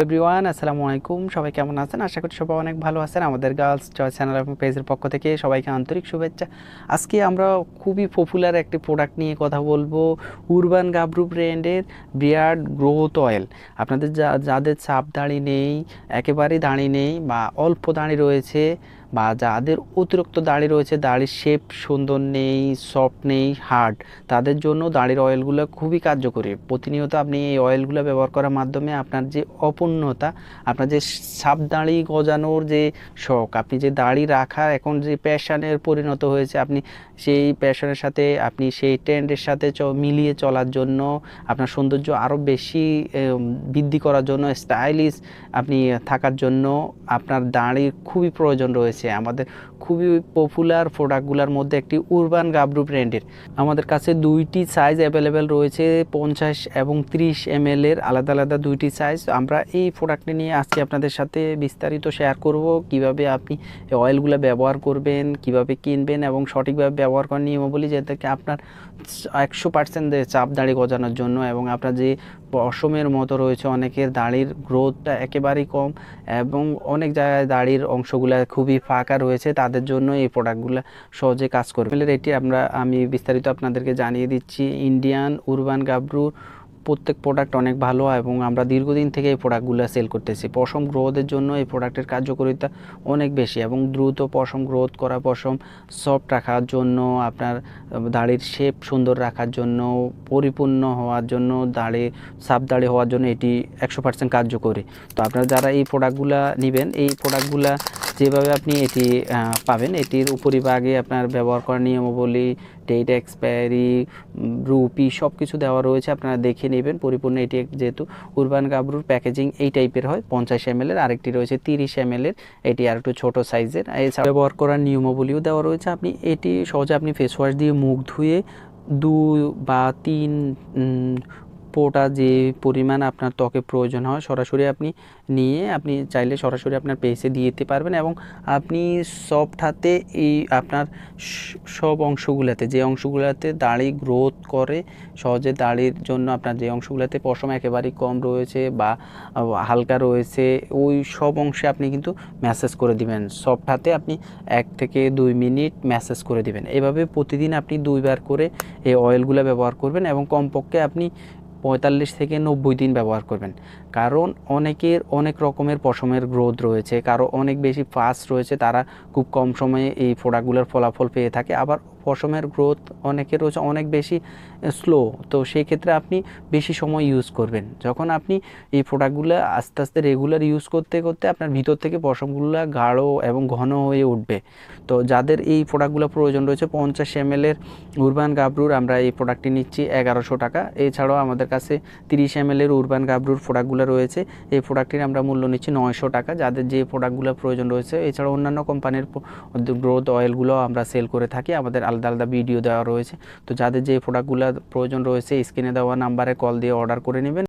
Everyone, আসসালামু আলাইকুম। সবাই কেমন আছেন? আশা করি সবাই অনেক ভালো আছেন। আমাদের গার্লস চয়েস চ্যানেল এবং পেজের পক্ষ থেকে সবাইকে আন্তরিক শুভেচ্ছা। আজকে আমরা খুবই পপুলার একটি প্রোডাক্ট নিয়ে কথা বলবো, উরবান গাবরু ব্র্যান্ডের বিয়ার্ড গ্রোথ অয়েল। আপনাদের যাদের চাপ দাড়ি নেই, একেবারেই দাড়ি নেই বা অল্প দাড়ি রয়েছে, বা যাদের অতিরিক্ত দাড়ি রয়েছে, দাড়ির শেপ সুন্দর নেই, সফট নেই, হার্ড, তাদের জন্য দাড়ির অয়েলগুলো খুবই কার্যকরী। প্রতিনিয়ত আপনি এই অয়েলগুলো ব্যবহার করার মাধ্যমে আপনার যে অপূর্ণতা, আপনার যে সাপ দাড়ি গজানোর যে শখ, আপনি যে দাড়ি রাখার এখন যে প্যাশনের পরিণত হয়েছে, আপনি সেই প্যাশনের সাথে, আপনি সেই ট্রেন্ডের সাথে মিলিয়ে চলার জন্য, আপনার সৌন্দর্য আরও বেশি বৃদ্ধি করার জন্য, স্টাইলিশ আপনি থাকার জন্য আপনার দাড়ির খুবই প্রয়োজন রয়েছে। আমাদের খুবই পপুলার প্রোডাক্টগুলোর মধ্যে একটি উরবান গাবরু ব্র্যান্ডের আমাদের কাছে দুইটি সাইজ অ্যাভেলেবেল রয়েছে, 50 এবং 30 ml এর আলাদা আলাদা দুইটি সাইজ। আমরা এই প্রোডাক্টটি নিয়ে আজকে আপনাদের সাথে বিস্তারিত শেয়ার করব, কিভাবে আপনি এই অয়েলগুলো ব্যবহার করবেন, কিভাবে কিনবেন এবং সঠিকভাবে ব্যবহার করার নিয়মাবলী, যেটাকে আপনার 100% চাপ দাড়ি গজানোর জন্য, এবং আপনার যে পশমের মতো রয়েছে, অনেকের দাড়ির গ্রোথটা একেবারেই কম এবং অনেক জায়গায় দাড়ির অংশগুলো খুবই ফাঁকা রয়েছে, তাদের জন্য এই প্রোডাক্টগুলো সহজে কাজ করবে। এটি আমি বিস্তারিত আপনাদেরকে জানিয়ে দিচ্ছি। ইন্ডিয়ান উরবান গাবরু প্রত্যেক প্রোডাক্ট অনেক ভালো এবং আমরা দীর্ঘদিন থেকে এই প্রোডাক্টগুলো সেল করতেছি। পশম গ্রোথের জন্য এই প্রোডাক্টের কার্যকারিতা অনেক বেশি এবং দ্রুত পশম গ্রোথ করা, পশম সফট রাখার জন্য, আপনার দাড়ির শেপ সুন্দর রাখার জন্য, পরিপূর্ণ হওয়ার জন্য, সাপ দাড়ি হওয়ার জন্য এটি 100% কার্যকরী। তো আপনারা যারা এই প্রোডাক্টগুলো নেবেন, এই প্রোডাক্টগুলো যেভাবে আপনি এটি পাবেন, এটির উপরিভাগে আপনার ব্যবহার করার নিয়মাবলী, ডেট এক্সপায়ারি, রুপি সব কিছু দেওয়া রয়েছে, আপনারা দেখে নেবেন পরিপূর্ণ। এটি যেহেতু উরবান গাবরুর প্যাকেজিং এই টাইপের হয়, 50 ml এর, আরেকটি রয়েছে 30 ml এর, এটি আর একটু ছোটো সাইজের। এছাড়া ব্যবহার করার নিয়মাবলীও দেওয়া রয়েছে। আপনি এটি সহজে আপনি ফেস ওয়াশ দিয়ে মুখ ধুয়ে 2 বা 3 পোটা যে পরিমাণ আপনার ত্বকে প্রয়োজন হয়, সরাসরি আপনি নিয়ে আপনি চাইলে সরাসরি আপনার পেসে দিয়ে দিতে পারবেন এবং আপনি সফট হাতে এই আপনার সব অংশগুলোতে, যে অংশগুলোতে দাড়ি গ্রোথ করে সহজে, দাড়ির জন্য আপনার যে অংশগুলোতে পশম একেবারেই কম রয়েছে বা হালকা রয়েছে, ওই সব অংশে আপনি কিন্তু ম্যাসেজ করে দিবেন। সফট হাতে আপনি 1 থেকে 2 মিনিট ম্যাসেজ করে দিবেন। এভাবে প্রতিদিন আপনি 2 বার করে এই অয়েলগুলো ব্যবহার করবেন এবং কমপক্ষে আপনি 45 থেকে 90 দিন ব্যবহার করবেন। কারণ অনেকের অনেক রকমের পশমের গ্রোথ রয়েছে, কারো অনেক বেশি ফাস্ট রয়েছে, তারা খুব কম সময়ে এই প্রোডাক্টগুলোর ফলাফল পেয়ে থাকে। আবার পশমের গ্রোথ অনেকের রয়েছে অনেক বেশি স্লো, তো সেই ক্ষেত্রে আপনি বেশি সময় ইউজ করবেন। যখন আপনি এই প্রোডাক্টগুলো আস্তে আস্তে রেগুলার ইউজ করতে করতে আপনার ভিতর থেকে পশমগুলো গাঢ় এবং ঘন হয়ে উঠবে। তো যাদের এই প্রোডাক্টগুলো প্রয়োজন রয়েছে, 50 ml এর উরবান গাবরুর আমরা এই প্রোডাক্টটি নিচ্ছি 1100 টাকা। এছাড়াও আমাদের কাছে 30 ml এর উরবান গাবরুর প্রোডাক্টগুলো রয়েছে, এই প্রোডাক্টটির আমরা মূল্য নিচ্ছি 900 টাকা। যাদের যে প্রোডাক্টগুলো প্রয়োজন রয়েছে, এছাড়াও অন্যান্য কোম্পানির গ্রোথ অয়েলগুলো আমরা সেল করে থাকি, আমাদের আলাদা আলাদা ভিডিও দেওয়া রয়েছে। তো যাদের যে প্রোডাক্টগুলো প্রয়োজন রয়েছে, স্ক্রিনে দেওয়া নাম্বারে কল দিয়ে অর্ডার করে নেবেন।